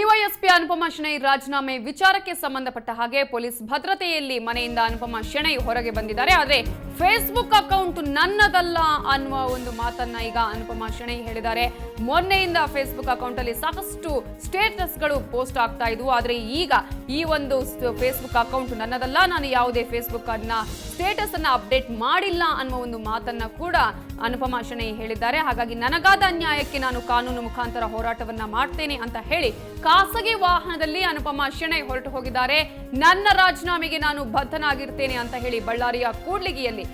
DYSP Anupama Shenoy ರಾಜೀನಾಮೆ ವಿಚಾರಕ್ಕೆ ಸಂಬಂಧಪಟ್ಟ ಹಾಗೆ ಪೊಲೀಸ್ ಭದ್ರತೆಯಲ್ಲಿ ಮನೆಯಿಂದ ಅನುಪಮಾ ಶೆಣೈ ಹೊರಗೆ ಬಂದಿದ್ದಾರೆ. ಆದರೆ ಫೇಸ್ಬುಕ್ ಅಕೌಂಟ್ ನನ್ನದಲ್ಲ ಅನ್ನುವ ಒಂದು ಮಾತನ್ನ ಈಗ ಅನುಪಮಾ ಶೆಣೈ ಹೇಳಿದ್ದಾರೆ. ಮೊನ್ನೆಯಿಂದ ಫೇಸ್ಬುಕ್ ಅಕೌಂಟ್ ಅಲ್ಲಿ ಸಾಕಷ್ಟು ಸ್ಟೇಟಸ್ಗಳು ಪೋಸ್ಟ್ ಆಗ್ತಾ ಇದ್ವು. ಆದರೆ ಈಗ ಈ ಒಂದು ಫೇಸ್ಬುಕ್ ಅಕೌಂಟ್ ನನ್ನದಲ್ಲ, ನಾನು ಯಾವುದೇ ಫೇಸ್ಬುಕ್ ಸ್ಟೇಟಸ್ ಅನ್ನ ಅಪ್ಡೇಟ್ ಮಾಡಿಲ್ಲ ಅನ್ನುವ ಒಂದು ಮಾತನ್ನ ಕೂಡ ಅನುಪಮಾ ಶೆಣೈ ಹೇಳಿದ್ದಾರೆ. ಹಾಗಾಗಿ ನನಗಾದ ಅನ್ಯಾಯಕ್ಕೆ ನಾನು ಕಾನೂನು ಮುಖಾಂತರ ಹೋರಾಟವನ್ನ ಮಾಡ್ತೇನೆ ಅಂತ ಹೇಳಿ ಖಾಸಗಿ ವಾಹನದಲ್ಲಿ ಅನುಪಮಾ ಶೆಣೈ ಹೊರಟು ಹೋಗಿದ್ದಾರೆ. ನನ್ನ ರಾಜೀನಾಮೆಗೆ ನಾನು ಬದ್ಧನಾಗಿರ್ತೇನೆ ಅಂತ ಹೇಳಿ ಬಳ್ಳಾರಿಯ ಕೂಡ್ಲಿಗಿಯಲ್ಲಿ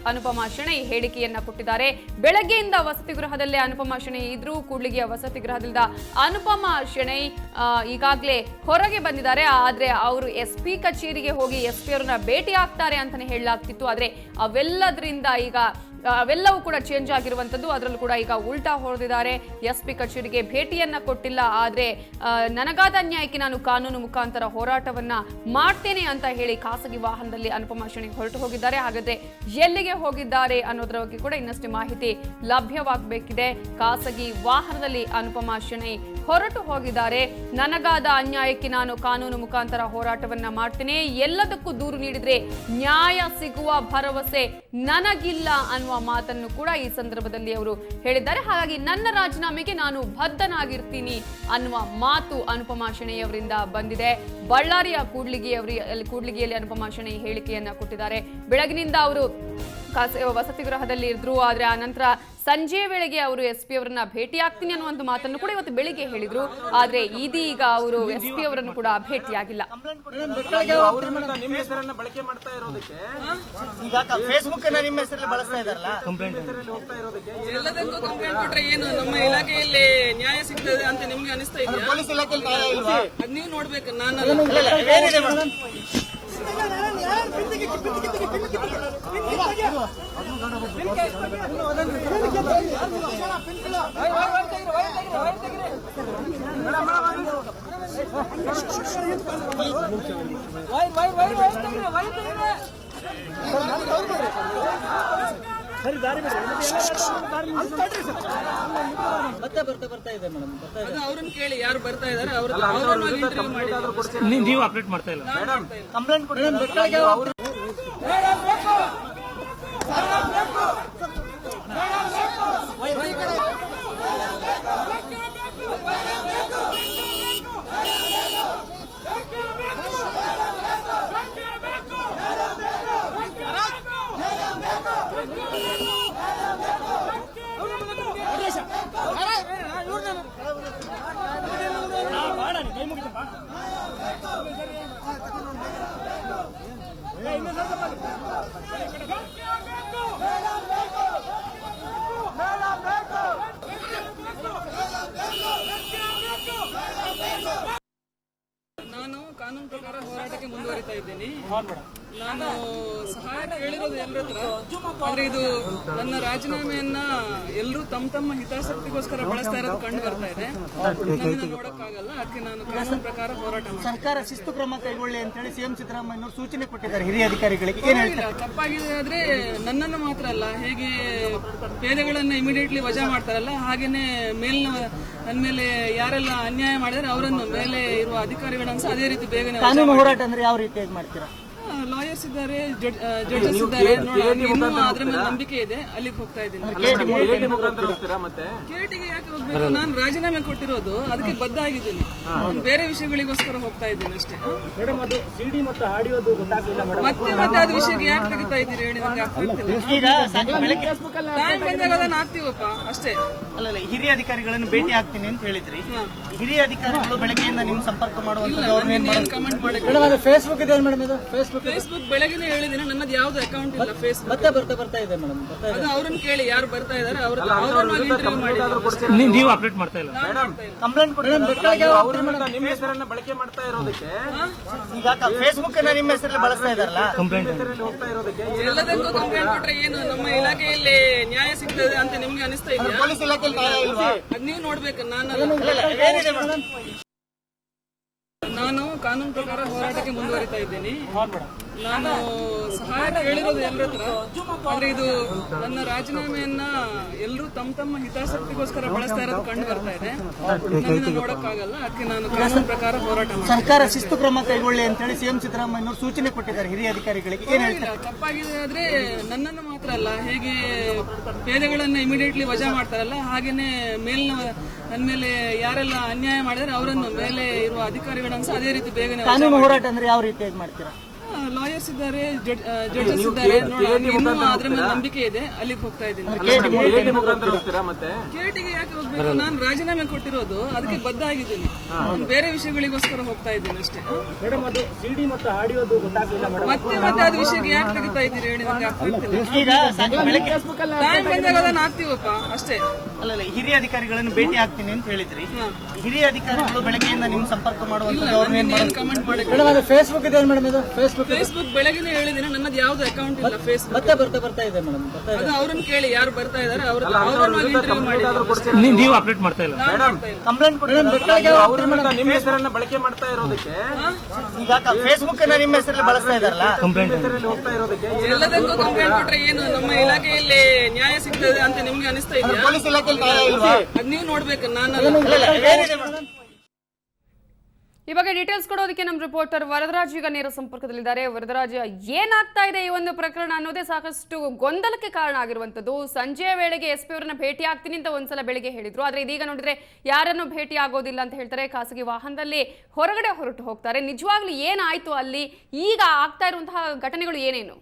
ಅನುಪಮಾ ಶೆಣೈ ಹೇಳಿಕೆಯನ್ನ ಕೊಟ್ಟಿದ್ದಾರೆ. ಬೆಳಗ್ಗೆಯಿಂದ ವಸತಿ ಗೃಹದಲ್ಲೇ ಅನುಪಮಾ ಶೆಣೈ ಇದ್ರು. ಕೂಡ್ಲಿಗಿಯ ವಸತಿ ಗೃಹದಿಂದ ಅನುಪಮಾ ಶೆಣೈ ಈಗಾಗಲೇ ಹೊರಗೆ ಬಂದಿದ್ದಾರೆ. ಆದ್ರೆ ಅವರು SP ಕಚೇರಿಗೆ ಹೋಗಿ SP ಅವರನ್ನ ಭೇಟಿ ಆಗ್ತಾರೆ ಅಂತಾನೆ ಹೇಳಲಾಗ್ತಿತ್ತು. ಆದ್ರೆ ಅವೆಲ್ಲವೂ ಕೂಡ ಚೇಂಜ್ ಆಗಿರುವಂತದ್ದು. ಅದರಲ್ಲೂ ಕೂಡ ಈಗ ಉಲ್ಟಾ ಹೊಡೆದಿದ್ದಾರೆ. SP ಕಚೇರಿಗೆ ಭೇಟಿಯನ್ನ ಕೊಟ್ಟಿಲ್ಲ, ಆದ್ರೆ ನನಗಾದ ಅನ್ಯಾಯಕ್ಕೆ ನಾನು ಕಾನೂನು ಮುಖಾಂತರ ಹೋರಾಟವನ್ನ ಮಾಡ್ತೇನೆ ಅಂತ ಹೇಳಿ ಖಾಸಗಿ ವಾಹನದಲ್ಲಿ ಅನುಪಮಾ ಶೆಣೈ ಹೊರಟು ಹೋಗಿದ್ದಾರೆ. ಹಾಗಾದ್ರೆ ಎಲ್ಲಿಗೆ ಹೋಗಿದ್ದಾರೆ ಅನ್ನೋದ್ರ ಬಗ್ಗೆ ಕೂಡ ಇನ್ನಷ್ಟು ಮಾಹಿತಿ ಲಭ್ಯವಾಗಬೇಕಿದೆ. ಖಾಸಗಿ ವಾಹನದಲ್ಲಿ ಅನುಪಮಾ ಶೆಣೈ ಹೊರಟು ಹೋಗಿದ್ದಾರೆ. ನನಗಾದ ಅನ್ಯಾಯಕ್ಕೆ ನಾನು ಕಾನೂನು ಮುಖಾಂತರ ಹೋರಾಟವನ್ನ ಮಾಡ್ತೇನೆ, ಎಲ್ಲದಕ್ಕೂ ದೂರು ನೀಡಿದ್ರೆ ನ್ಯಾಯ ಸಿಗುವ ಭರವಸೆ ನನಗಿಲ್ಲ ಅನ್ನುವ ಮಾತನ್ನು ಕೂಡ ಈ ಸಂದರ್ಭದಲ್ಲಿ ಅವರು ಹೇಳಿದ್ದಾರೆ. ಹಾಗಾಗಿ ನನ್ನ ರಾಜೀನಾಮೆಗೆ ನಾನು ಬದ್ಧನಾಗಿರ್ತೀನಿ ಅನ್ನುವ ಮಾತು ಅನುಪಮಾ ಶೆಣೈ ಅವರಿಂದ ಬಂದಿದೆ. ಬಳ್ಳಾರಿಯ ಕೂಡ್ಲಿಗಿಯಲ್ಲಿ ಅನುಪಮಾ ಶೆಣೈ ಹೇಳಿಕೆಯನ್ನ ಕೊಟ್ಟಿದ್ದಾರೆ. ಬೆಳಗಿನಿಂದ ಅವರು ವಸತಿ ಗೃಹದಲ್ಲಿ ಇದ್ರು. ಆದ್ರೆ ಆ ನಂತರ ಸಂಜೆ ವೇಳೆಗೆ ಅವರು SP ಅವರನ್ನ ಭೇಟಿ ಆಗ್ತೀನಿ ಅನ್ನುವಂತ ಮಾತನ್ನು ಕೂಡ ಇವತ್ತು ಬೆಳಿಗ್ಗೆ ಹೇಳಿದ್ರು. ಆದ್ರೆ ಇದೀಗ ಅವರು SP ಅವರನ್ನು ಕೂಡ ಭೇಟಿಯಾಗಿಲ್ಲ. ನಮ್ಮ ಇಲಾಖೆಯಲ್ಲಿ ನ್ಯಾಯ ಸಿಗ್ತದೆ ಅಂತ ನಿಮ್ಗೆ ಅನಿಸ್ತಾ ಇದೆಯಾ? ನೀವು ನೋಡ್ಬೇಕು. ಅವ್ರನ್ನ ಕೇಳಿ ಯಾರು ಬರ್ತಾ ಇದಾರೆ ನೀವು ಅಪ್ಡೇಟ್ ಮಾಡ್ತಾ ಇಲ್ಲ. ಕಂಪ್ಲೇಂಟ್ ಕೊಡಿ. ನಾನು ಕಾನೂನು ಪ್ರಕಾರ ಹೋರಾಟಕ್ಕೆ ಮುಂದುವರಿತಾ ಇದ್ದೀನಿ. ನಾನು ಸಹಾಯ ಕೇಳಿರೋದು ಎಲ್ಲರ ಹತ್ರ. ಆದ್ರೆ ಇದು ನನ್ನ ರಾಜೀನಾಮೆಯನ್ನ ಎಲ್ಲರೂ ತಮ್ಮ ಹಿತಾಸಕ್ತಿಗೋಸ್ಕರ ಬಳಸ್ತಾ ಇರೋದು ಕಂಡು ಬರ್ತಾ ಇದೆ. ನೋಡಕ್ಕಾಗಲ್ಲ. ಅದಕ್ಕೆ ನಾನು ಕಾನೂನು ಪ್ರಕಾರ ಹೋರಾಟ ಮಾಡ್ತೀನಿ. ಸರ್ಕಾರ ಶಿಸ್ತು ಕ್ರಮ ಕೈಗೊಳ್ಳಿ ಅಂತ ಹೇಳಿ CM ಸಿದ್ದರಾಮಯ್ಯ ಸೂಚನೆ ಕೊಟ್ಟಿದ್ದಾರೆ ಹಿರಿಯ ಅಧಿಕಾರಿಗಳಿಗೆ. ತಪ್ಪಾಗಿದೆ. ಆದ್ರೆ ನನ್ನನ್ನು ಮಾತ್ರ ಅಲ್ಲ, ಹೇಗೆ ಪೇದೆಗಳನ್ನ ಇಮಿಡಿಯೇಟ್ಲಿ ವಜಾ ಮಾಡ್ತಾರಲ್ಲ, ಹಾಗೇನೆ ನನ್ನ ಮೇಲೆ ಯಾರೆಲ್ಲ ಅನ್ಯಾಯ ಮಾಡಿದ್ರೆ ಅವರನ್ನು ಮೇಲೆ ಇರುವ ಅಧಿಕಾರಿಗಳನ್ನ ಸಹ ಅದೇ ರೀತಿ ಬೇಗನೆ ಕಾನೂನು ಹೋರಾಟ ಅಂದ್ರೆ ಯಾವ ರೀತಿಯಾಗಿ ಮಾಡ್ತೀರಾ? ಲಾಯರ್ಸ್ ಇದ್ದಾರೆ, ಜಡ್ಜಸ್ ಇದ್ದಾರೆ. ಇನ್ನೂ ಅದ್ರ ಮೇಲೆ ನಂಬಿಕೆ ಇದೆ. ಅಲ್ಲಿಗೆ ಹೋಗ್ತಾ ಇದ್ದೀನಿ. ಕೇಟಿಗೆ ಯಾಕೆ ಹೋಗ್ಬೇಕು? ನಾನು ರಾಜೀನಾಮೆ ಕೊಟ್ಟಿರೋದು ಅದಕ್ಕೆ ಬದ್ಧ ಆಗಿದ್ದೀನಿ. ಬೇರೆ ವಿಷಯಗಳಿಗೋಸ್ಕರ ಹೋಗ್ತಾ ಇದ್ದೀನಿ ಅಷ್ಟೇ. ಮತ್ತೆ ಅದು ವಿಷಯಕ್ಕೆ ಯಾಕೆ ತೆಗಿತಾ ಇದ್ದೀರಿ ಹೇಳಿ? ನಂಗೆ ಟೈಮ್ ಬಂದಾಗ ಅದನ್ನ ಹಾಕ್ತೀವಪ್ಪ ಅಷ್ಟೇ. ಅಲ್ಲ, ಹಿರಿಯ ಅಧಿಕಾರಿಗಳನ್ನು ಭೇಟಿ ಆಗ್ತೀನಿ ಅಂತ ಹೇಳಿದ್ರಿ. ಹಿರಿಯ ಅಧಿಕಾರಿಗಳು ಬೆಳಗ್ಗೆಯಿಂದ ನಿಮ್ ಸಂಪರ್ಕ ಮಾಡುವಂತ ಕಮೆಂಟ್ ಮಾಡಿ. ಫೇಸ್ಬುಕ್ ಇದೆ ಮೇಡಮ್. ಇದು ಫೇಸ್ಬುಕ್ ಬೆಳಗ್ಗೆ ಹೇಳಿದ್ದೀನಿ. ನನ್ನದು ಯಾವ್ದು ಅಕೌಂಟ್ ಇಲ್ಲ ಫೇಸ್ಬುಕ್. ಬರ್ತಾ ಇದೆ ಮೇಡಮ್. ಅದು ಅವ್ರನ್ನ ಕೇಳಿ ಯಾರು ಬರ್ತಾ ಇದಾರೆ ಇಂಟರ್ವ್ಯೂ ಮಾಡಿ. ನೀವು ಅಪ್ಡೇಟ್ ಮಾಡ್ತಾ ಇಲ್ಲ. ಕಂಪ್ಲೇಂಟ್ ಕೊಡಿ. ನಿಮ್ಮ ಹೆಸರನ್ನ ಬಳಕೆ ಮಾಡ್ತಾ ಇರೋದಕ್ಕೆ ಈಗ ಫೇಸ್ಬುಕ್ ನಿಮ್ಮ ಹೆಸರಲ್ಲಿ ಬಳಸ್ತಾ ಇದಾರಲ್ಲ, ಕಂಪ್ಲೇಂಟ್ ಎಲ್ಲದಕ್ಕೂ ಕಂಪ್ಲೇಂಟ್ ಕೊಟ್ರೆ ಏನು ನಮ್ಮ ಇಲಾಖೆಯಲ್ಲಿ ನ್ಯಾಯ ಸಿಗ್ತದೆ ಅಂತ ನಿಮ್ಗೆ ಅನಿಸ್ತಾ ಇದೆಯಾ? ಪೊಲೀಸ್ ಇಲಾಖೆಯಲ್ಲಿ ನ್ಯಾಯ ಇಲ್ವಾ? ಅದ್ ನೀವು ನೋಡ್ಬೇಕು. ನಾನು ಕಾನೂನು ಪ್ರಕಾರ ಹೋರಾಟಕ್ಕೆ ಮುಂದುವರಿತಾ ಇದ್ದೀನಿ. ನಾನು ಸಹಾಯ ಕೇಳಿರೋದು ಎಲ್ಲರ ಹತ್ರ. ಆದ್ರೆ ಇದು ನನ್ನ ರಾಜೀನಾಮೆಯನ್ನ ಎಲ್ಲರೂ ತಮ್ಮ ಹಿತಾಸಕ್ತಿಗೋಸ್ಕರ ಬಳಸ್ತಾ ಇರೋದು ಕಂಡು ಬರ್ತಾ ಇದೆ. ನನ್ನನ್ನು ನೋಡಕ್ಕಾಗಲ್ಲ. ಅದಕ್ಕೆ ನಾನು ಕಾನೂನು ಪ್ರಕಾರ ಹೋರಾಟ ಮಾಡ್ತೀನಿ. ಸರ್ಕಾರ ಶಿಸ್ತು ಕ್ರಮ ಕೈಗೊಳ್ಳಿ ಅಂತ ಹೇಳಿ ಸಿಎಂ ಸಿದ್ದರಾಮಯ್ಯನವರು ಸೂಚನೆ ಕೊಟ್ಟಿದ್ದಾರೆ ಹಿರಿಯ ಅಧಿಕಾರಿಗಳಿಗೆ. ಏನ್ ಹೇಳ್ತಾರೆ? ತಪ್ಪಾಗಿದೆ ಆದ್ರೆ ನನ್ನನ್ನು ಮಾತ್ರ ಅಲ್ಲ, ಹೇಗೆ ಪೇದೆಗಳನ್ನ ಇಮಿಡಿಯೇಟ್ಲಿ ವಜಾ ಮಾಡ್ತಾರಲ್ಲ ಹಾಗೇನೆ ನನ್ನ ಮೇಲೆ ಯಾರೆಲ್ಲ ಅನ್ಯಾಯ ಮಾಡಿದ್ರೆ ಅವರನ್ನು ಮೇಲೆ ಇರುವ ಅಧಿಕಾರಿಗಳನ್ನು ಸಹ ಅದೇ ರೀತಿ ಬೇಗನೆ ಕಾನೂನು ಹೋರಾಟ ಅಂದ್ರೆ ಯಾವ ರೀತಿಯಾಗಿ ಮಾಡ್ತೀರಾ? ಲಾಯರ್ಸ್ ಇದ್ದಾರೆ, ಜಡ್ಜಸ್ ಇದ್ದಾರೆ. ಇನ್ನೂ ಅದ್ರ ಮೇಲೆ ನಂಬಿಕೆ ಇದೆ. ಅಲ್ಲಿಗೆ ಹೋಗ್ತಾ ಇದ್ದೀನಿ. ಕೇಟಿಗೆ ಯಾಕೆ ಹೋಗ್ಬೇಕು? ನಾನು ರಾಜೀನಾಮೆ ಕೊಟ್ಟಿರೋದು ಅದಕ್ಕೆ ಬದ್ಧ ಆಗಿದ್ದೀನಿ. ಬೇರೆ ವಿಷಯಗಳಿಗೋಸ್ಕರ ಹೋಗ್ತಾ ಇದ್ದೀನಿ ಅಷ್ಟೇ. ಮತ್ತೆ ಅದು ವಿಷಯಕ್ಕೆ ಯಾಕೆ ತೆಗಿತಾ ಇದ್ದೀರಿ ಹೇಳಿ? ನಂಗೆ ಅರ್ಥ ಆಗ್ತಿಲ್ಲ. ಟೈಮ್ ಬಂದಾಗ ಅದನ್ನ ಹಾಕ್ತೀವಪ್ಪ ಅಷ್ಟೇ. ಅಲ್ಲ, ಹಿರಿಯ ಅಧಿಕಾರಿಗಳನ್ನು ಭೇಟಿ ಆಗ್ತೀನಿ ಅಂತ ಹೇಳಿದ್ರಿ. ಹಿರಿಯ ಅಧಿಕಾರಿಗಳು ಬೆಳಗ್ಗೆಯಿಂದ ನಿಮ್ ಸಂಪರ್ಕ ಮಾಡುವಂತ ಕಮೆಂಟ್ ಮಾಡಿ. ಫೇಸ್ಬುಕ್ ಇದೆ ಮೇಡಮ್, ಇದು ಫೇಸ್ಬುಕ್ ಬೆಳಗ್ಗೆ ಹೇಳಿದ್ದೀನಿ. ನನ್ನದು ಯಾವ್ದು ಅಕೌಂಟ್ ಇಲ್ಲ ಫೇಸ್ಬುಕ್. ಬರ್ತಾ ಇದೆ ಮೇಡಮ್. ಅದು ಅವ್ರನ್ನ ಕೇಳಿ ಯಾರು ಬರ್ತಾ ಇದಾರೆ ಅವ್ರನ್ನ ಇಂಟರ್ವ್ಯೂ ಮಾಡಿ. ನೀವು ಅಪ್ಡೇಟ್ ಮಾಡ್ತಾ ಇಲ್ಲ. ಕಂಪ್ಲೇಂಟ್ ನಿಮ್ಮ ಹೆಸರನ್ನ ಬಳಕೆ ಮಾಡ್ತಾ ಇರೋದಕ್ಕೆ ಈಗ ಫೇಸ್ಬುಕ್ ಅನ್ನ ನಿಮ್ಮ ಹೆಸರಲ್ಲಿ ಬಳಸ್ತಾ ಇದಾರಲ್ಲ, ಹೆಸರಲ್ಲಿ ಹೋಗ್ತಾ ಇರೋದಕ್ಕೆ ಎಲ್ಲದಕ್ಕೂ ಕಂಪ್ಲೇಂಟ್ ಕೊಟ್ರೆ ಏನು ನಮ್ಮ ಇಲಾಖೆಯಲ್ಲಿ ನ್ಯಾಯ ಸಿಗ್ತದೆ ಅಂತ ನಿಮ್ಗೆ ಅನಿಸ್ತಾ ಇದೆಯಾ? ಪೊಲೀಸ್ ಇಲಾಖೆಯಲ್ಲಿ ನ್ಯಾಯ ಇಲ್ವಾ? ಅದ್ ನೀವು ನೋಡ್ಬೇಕು, ನಾನು ಈ ಬಗ್ಗೆ ಡೀಟೇಲ್ಸ್ ಕೊಡೋದಕ್ಕೆ ನಮ್ಮ ರಿಪೋರ್ಟರ್ ವರದರಾಜ್ ಈಗ ನೇರ ಸಂಪರ್ಕದಲ್ಲಿದ್ದಾರೆ. ವರದರಾಜ್, ಏನಾಗ್ತಾ ಇದೆ ಈ ಒಂದು ಪ್ರಕರಣ ಅನ್ನೋದೇ ಸಾಕಷ್ಟು ಗೊಂದಲಕ್ಕೆ ಕಾರಣ ಆಗಿರುವಂತದ್ದು. ಸಂಜೆಯ ವೇಳೆಗೆ ಎಸ್ ಪಿ ಅವರನ್ನ ಭೇಟಿ ಆಗ್ತೀನಿ ಅಂತ ಒಂದ್ಸಲ ಬೆಳಿಗ್ಗೆ ಹೇಳಿದ್ರು. ಆದ್ರೆ ಇದೀಗ ನೋಡಿದ್ರೆ ಯಾರನ್ನು ಭೇಟಿ ಆಗೋದಿಲ್ಲ ಅಂತ ಹೇಳ್ತಾರೆ. ಖಾಸಗಿ ವಾಹನದಲ್ಲಿ ಹೊರಗಡೆ ಹೊರಟು ಹೋಗ್ತಾರೆ. ನಿಜವಾಗ್ಲೂ ಏನಾಯ್ತು ಅಲ್ಲಿ? ಈಗ ಆಗ್ತಾ ಇರುವಂತಹ ಘಟನೆಗಳು ಏನೇನು?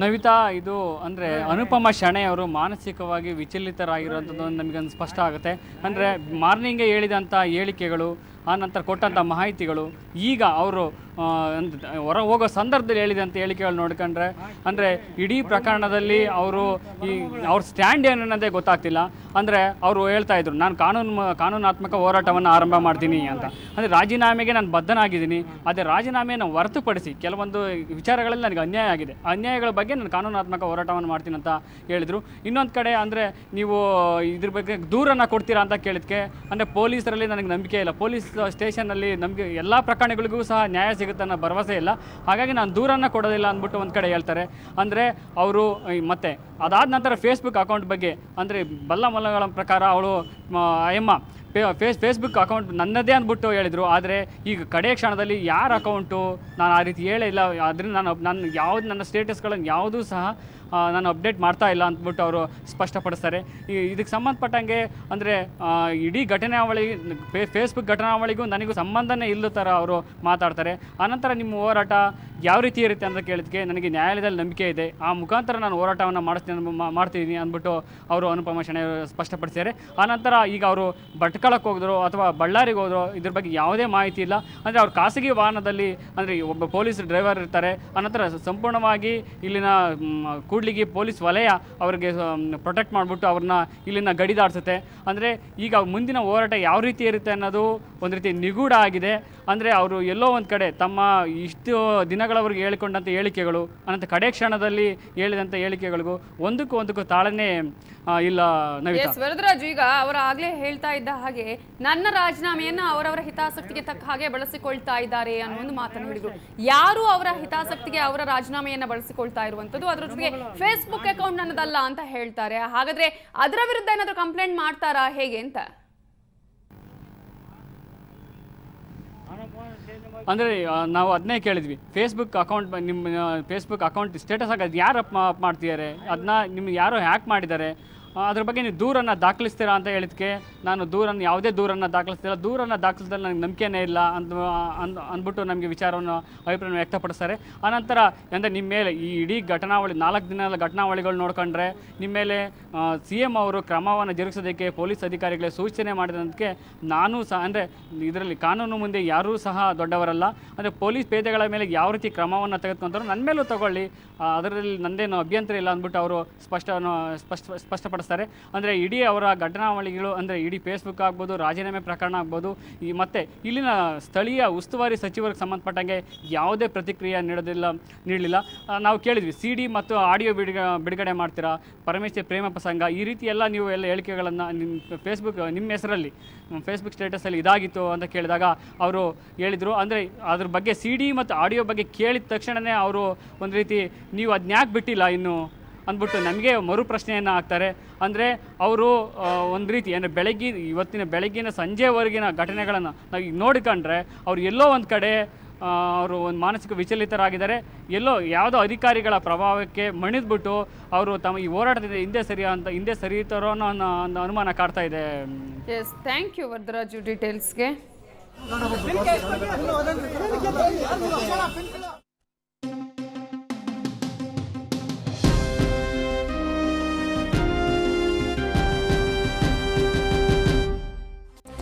ನವಿತಾ, ಇದು ಅಂದರೆ ಅನುಪಮ ಶೆಣೈ ಅವರು ಮಾನಸಿಕವಾಗಿ ವಿಚಲಿತರಾಗಿರುವಂಥದ್ದು ನಮಗೊಂದು ಸ್ಪಷ್ಟ ಆಗುತ್ತೆ. ಅಂದರೆ ಮಾರ್ನಿಂಗೇ ಹೇಳಿದಂಥ ಹೇಳಿಕೆಗಳು, ಆ ನಂತರ ಕೊಟ್ಟಂಥ ಮಾಹಿತಿಗಳು, ಈಗ ಅವರು ಹೊರ ಹೋಗೋ ಸಂದರ್ಭದಲ್ಲಿ ಹೇಳಿದಂಥ ಹೇಳಿಕೆಗಳು ನೋಡ್ಕೊಂಡ್ರೆ ಅಂದರೆ ಇಡೀ ಪ್ರಕರಣದಲ್ಲಿ ಅವರು ಅವ್ರ ಸ್ಟ್ಯಾಂಡ್ ಏನು ಅನ್ನೋದೇ ಗೊತ್ತಾಗ್ತಿಲ್ಲ. ಅಂದರೆ ಅವರು ಹೇಳ್ತಾ ಇದ್ರು, ನಾನು ಕಾನೂನಾತ್ಮಕ ಹೋರಾಟವನ್ನು ಆರಂಭ ಮಾಡ್ತೀನಿ ಅಂತ. ಅಂದರೆ ರಾಜೀನಾಮೆಗೆ ನಾನು ಬದ್ಧನಾಗಿದ್ದೀನಿ. ಅದೇ ರಾಜೀನಾಮೆಯನ್ನು ಹೊರತುಪಡಿಸಿ ಕೆಲವೊಂದು ವಿಚಾರಗಳಲ್ಲಿ ನನಗೆ ಅನ್ಯಾಯ ಆಗಿದೆ. ಅನ್ಯಾಯಗಳ ಬಗ್ಗೆ ನಾನು ಕಾನೂನಾತ್ಮಕ ಹೋರಾಟವನ್ನು ಮಾಡ್ತೀನಿ ಅಂತ ಹೇಳಿದರು. ಇನ್ನೊಂದು ಕಡೆ ಅಂದರೆ ನೀವು ಇದ್ರ ಬಗ್ಗೆ ದೂರನ್ನು ಕೊಡ್ತೀರಾ ಅಂತ ಕೇಳಿದ್ಕೆ ಅಂದರೆ ಪೊಲೀಸರಲ್ಲಿ ನನಗೆ ನಂಬಿಕೆ ಇಲ್ಲ. ಪೊಲೀಸ್ ಸ್ಟೇಷನ್ನಲ್ಲಿ ನಮಗೆ ಎಲ್ಲ ಪ್ರಕರಣಗಳಿಗೂ ಸಹ ನ್ಯಾಯ ಸಿಗುತ್ತೆ ಅನ್ನೋ ಭರವಸೆ ಇಲ್ಲ. ಹಾಗಾಗಿ ನಾನು ದೂರನ್ನು ಕೊಡೋದಿಲ್ಲ ಅಂದ್ಬಿಟ್ಟು ಒಂದು ಕಡೆ ಹೇಳ್ತಾರೆ. ಅಂದರೆ ಅವರು ಮತ್ತೆ ಅದಾದ ನಂತರ ಫೇಸ್ಬುಕ್ ಅಕೌಂಟ್ ಬಗ್ಗೆ ಅಂದರೆ ಬಲ್ಲಮಲ್ಲಗಳ ಪ್ರಕಾರ ಅವಳು ಅಯ್ಯಮ್ಮ ಫೇಸ್ಬುಕ್ ಅಕೌಂಟ್ ನನ್ನದೇ ಅಂದ್ಬಿಟ್ಟು ಹೇಳಿದರು. ಆದರೆ ಈಗ ಕಡೆ ಕ್ಷಣದಲ್ಲಿ ಯಾರ ಅಕೌಂಟು ನಾನು ಆ ರೀತಿ ಹೇಳಿಲ್ಲ. ಅದರಿಂದ ನಾನು ಯಾವ್ದು ನನ್ನ ಸ್ಟೇಟಸ್ಗಳನ್ನು ಯಾವುದೂ ಸಹ ನಾನು ಅಪ್ಡೇಟ್ ಮಾಡ್ತಾ ಇಲ್ಲ ಅಂದ್ಬಿಟ್ಟು ಅವರು ಸ್ಪಷ್ಟಪಡಿಸ್ತಾರೆ. ಇದಕ್ಕೆ ಸಂಬಂಧಪಟ್ಟಂಗೆ ಅಂದರೆ ಇಡೀ ಘಟನಾವಳಿ ಫೇಸ್ಬುಕ್ ಘಟನಾವಳಿಗೂ ನನಗೂ ಸಂಬಂಧನೇ ಇಲ್ಲದ ಥರ ಅವರು ಮಾತಾಡ್ತಾರೆ. ಆನಂತರ ನಿಮ್ಮ ಹೋರಾಟ ಯಾವ ರೀತಿ ಇರುತ್ತೆ ಅಂತ ಕೇಳಿದಕ್ಕೆ ನನಗೆ ನ್ಯಾಯಾಲಯದಲ್ಲಿ ನಂಬಿಕೆ ಇದೆ, ಆ ಮುಖಾಂತರ ನಾನು ಹೋರಾಟವನ್ನು ಮಾಡ್ತಿದ್ದೀನಿ ಅಂದ್ಬಿಟ್ಟು ಅವರು ಅನುಪಮ ಶೆಣೈ ಸ್ಪಷ್ಟಪಡಿಸಿದ್ದಾರೆ. ಆನಂತರ ಈಗ ಅವರು ಭಟ್ಕಳಕ್ಕೆ ಹೋಗಿದ್ರು ಅಥವಾ ಬಳ್ಳಾರಿಗೆ ಹೋದ್ರು, ಇದ್ರ ಬಗ್ಗೆ ಯಾವುದೇ ಮಾಹಿತಿ ಇಲ್ಲ. ಅಂದರೆ ಅವ್ರು ಖಾಸಗಿ ವಾಹನದಲ್ಲಿ ಅಂದರೆ ಒಬ್ಬ ಪೊಲೀಸ್ ಡ್ರೈವರ್ ಇರ್ತಾರೆ. ಆನಂತರ ಸಂಪೂರ್ಣವಾಗಿ ಇಲ್ಲಿನ ಕೂಡ್ಲಿಗಿ ಪೊಲೀಸ್ ವಲಯ ಅವರಿಗೆ ಪ್ರೊಟೆಕ್ಟ್ ಮಾಡಿಬಿಟ್ಟು ಅವ್ರನ್ನ ಇಲ್ಲಿನ ಗಡಿದಾಡಿಸುತ್ತೆ. ಅಂದರೆ ಈಗ ಮುಂದಿನ ಹೋರಾಟ ಯಾವ ರೀತಿ ಇರುತ್ತೆ ಅನ್ನೋದು ಒಂದು ರೀತಿ ನಿಗೂಢ ಆಗಿದೆ. ಅಂದರೆ ಅವರು ಎಲ್ಲೋ ಒಂದು ಕಡೆ ತಮ್ಮ ಇಷ್ಟು ದಿನಗಳವರೆಗೆ ಹೇಳಿಕೊಂಡಂಥ ಹೇಳಿಕೆಗಳು ಅನಂತರ ಕಡೆ ಕ್ಷಣದಲ್ಲಿ ಹೇಳಿದಂಥ ಹೇಳಿಕೆಗಳಿಗೂ ಒಂದಕ್ಕೂ ತಾಳನೇ ಇಲ್ಲ. ವರದರಾಜು, ಈಗ ಅವರ ಆಗ್ಲೇ ಹೇಳ್ತಾ ಇದ್ದ ಹಾಗೆ ನನ್ನ ರಾಜೀನಾಮೆಯನ್ನ ಅವರವರ ಹಿತಾಸಕ್ತಿಗೆ ತಕ್ಕ ಹಾಗೆ ಬಳಸಿಕೊಳ್ತಾ ಇದ್ದಾರೆ ಅನ್ನೋ ಒಂದು ಮಾತನ್ನು ಹೇಳಿದ್ರು. ಯಾರು ಅವರ ಹಿತಾಸಕ್ತಿಗೆ ಅವರ ರಾಜೀನಾಮೆಯನ್ನ ಬಳಸಿಕೊಳ್ತಾ ಇರುವಂತದ್ದು, ಅದರ ಜೊತೆಗೆ ಫೇಸ್ಬುಕ್ ಅಕೌಂಟ್ ನನ್ನದಲ್ಲ ಅಂತ ಹೇಳ್ತಾರೆ. ಹಾಗಾದ್ರೆ ಅದರ ವಿರುದ್ಧ ಏನಾದ್ರು ಕಂಪ್ಲೇಂಟ್ ಮಾಡ್ತಾರಾ ಹೇಗೆ ಅಂತ? ಅಂದರೆ ನಾವು ಅದನ್ನೇ ಕೇಳಿದ್ವಿ. ಫೇಸ್ಬುಕ್ ಅಕೌಂಟ್ ಸ್ಟೇಟಸ್ ಆಗೋದು ಯಾರು ಅಪ್ ಮಾಡ್ತಿದ್ದಾರೆ, ಅದನ್ನ ನಿಮ್ಗೆ ಯಾರೋ ಹ್ಯಾಕ್ ಮಾಡಿದ್ದಾರೆ, ಅದ್ರ ಬಗ್ಗೆ ನೀವು ದೂರನ್ನು ದಾಖಲಿಸ್ತೀರಾ ಅಂತ ಹೇಳಿದ್ಕೆ ನಾನು ಯಾವುದೇ ದೂರನ್ನು ದಾಖಲಿಸ್ತಿಲ್ಲ, ದೂರನ್ನು ದಾಖಲಿಸಿದಲ್ಲಿ ನನಗೆ ನಂಬಿಕೆನೇ ಇಲ್ಲ ಅಂದ್ಬಿಟ್ಟು ನಮಗೆ ವಿಚಾರವನ್ನು ಅಭಿಪ್ರಾಯವನ್ನು ವ್ಯಕ್ತಪಡಿಸ್ತಾರೆ. ಆನಂತರ ಅಂದರೆ ನಿಮ್ಮ ಮೇಲೆ ಈ ಇಡೀ ಘಟನಾವಳಿ 4 ದಿನದ ಘಟನಾವಳಿಗಳು ನೋಡ್ಕೊಂಡ್ರೆ ನಿಮ್ಮ ಮೇಲೆ CM ಅವರು ಕ್ರಮವನ್ನು ಜರುಗಿಸೋದಕ್ಕೆ ಪೊಲೀಸ್ ಅಧಿಕಾರಿಗಳಿಗೆ ಸೂಚನೆ ಮಾಡಿದಂತೆ ನಾನು ಸಹ ಅಂದರೆ ಇದರಲ್ಲಿ ಕಾನೂನು ಮುಂದೆ ಯಾರೂ ಸಹ ದೊಡ್ಡವರಲ್ಲ. ಅಂದರೆ ಪೊಲೀಸ್ ಪೇದೆಗಳ ಮೇಲೆ ಯಾವ ರೀತಿ ಕ್ರಮವನ್ನು ತೆಗೆದುಕೊಂತಾರೋ ನನ್ನ ಮೇಲೂ ತಗೊಳ್ಳಿ, ಅದರಲ್ಲಿ ನಂದೇನು ಅಭ್ಯಂತರ ಇಲ್ಲ ಅಂದ್ಬಿಟ್ಟು ಅವರು ಸ್ಪಷ್ಟಪಡಿಸ್ತಾರೆ. ವ್ಯಕ್ತಪಡಿಸ್ತಾರೆ. ಅಂದರೆ ಇಡೀ ಅವರ ಘಟನಾವಳಿಗಳು ಅಂದರೆ ಇಡೀ ಫೇಸ್ಬುಕ್ ಆಗ್ಬೋದು, ರಾಜೀನಾಮೆ ಪ್ರಕರಣ ಆಗ್ಬೋದು, ಈ ಮತ್ತು ಇಲ್ಲಿನ ಸ್ಥಳೀಯ ಉಸ್ತುವಾರಿ ಸಚಿವರಿಗೆ ಸಂಬಂಧಪಟ್ಟಂಗೆ ಯಾವುದೇ ಪ್ರತಿಕ್ರಿಯೆ ನೀಡಲಿಲ್ಲ. ನಾವು ಕೇಳಿದ್ವಿ, CD ಮತ್ತು ಆಡಿಯೋ ಬಿಡುಗಡೆ ಮಾಡ್ತೀರಾ, ಪರಮೇಶ್ವರ್ ಪ್ರೇಮ ಪ್ರಸಂಗ, ಈ ರೀತಿ ಎಲ್ಲ ನೀವು ಎಲ್ಲ ಹೇಳಿಕೆಗಳನ್ನು ನಿಮ್ಮ ಫೇಸ್ಬುಕ್ ನಿಮ್ಮ ಹೆಸರಲ್ಲಿ ಫೇಸ್ಬುಕ್ ಸ್ಟೇಟಸಲ್ಲಿ ಇದಾಗಿತ್ತು ಅಂತ ಕೇಳಿದಾಗ ಅವರು ಹೇಳಿದರು, ಅಂದರೆ ಅದ್ರ ಬಗ್ಗೆ CD ಮತ್ತು ಆಡಿಯೋ ಬಗ್ಗೆ ಕೇಳಿದ ತಕ್ಷಣವೇ ಅವರು ಒಂದು ರೀತಿ ನೀವು ಅದನ್ಯಾಕೆ ಬಿಟ್ಟಿಲ್ಲ ಇನ್ನು ಅಂದ್ಬಿಟ್ಟು ನಮಗೆ ಮರು ಪ್ರಶ್ನೆಯನ್ನು ಹಾಕ್ತಾರೆ. ಅಂದರೆ ಅವರು ಒಂದು ರೀತಿ ಅಂದರೆ ಇವತ್ತಿನ ಬೆಳಗ್ಗಿನ ಸಂಜೆವರೆಗಿನ ಘಟನೆಗಳನ್ನು ನಾವು ಈಗ ನೋಡಿಕೊಂಡ್ರೆ ಅವ್ರು ಎಲ್ಲೋ ಒಂದು ಕಡೆ ಅವರು ಒಂದು ಮಾನಸಿಕ ವಿಚಲಿತರಾಗಿದ್ದಾರೆ. ಎಲ್ಲೋ ಯಾವುದೋ ಅಧಿಕಾರಿಗಳ ಪ್ರಭಾವಕ್ಕೆ ಮಣಿದ್ಬಿಟ್ಟು ಅವರು ತಮ್ಮ ಈ ಹೋರಾಟದಿಂದ ಹಿಂದೆ ಸರಿಯುತ್ತಾರೋ ಅನ್ನೋ ಅನುಮಾನ ಕಾಡ್ತಾ ಇದೆ. Yes, thank you Varadaraju ಡೀಟೇಲ್ಸ್ಗೆ.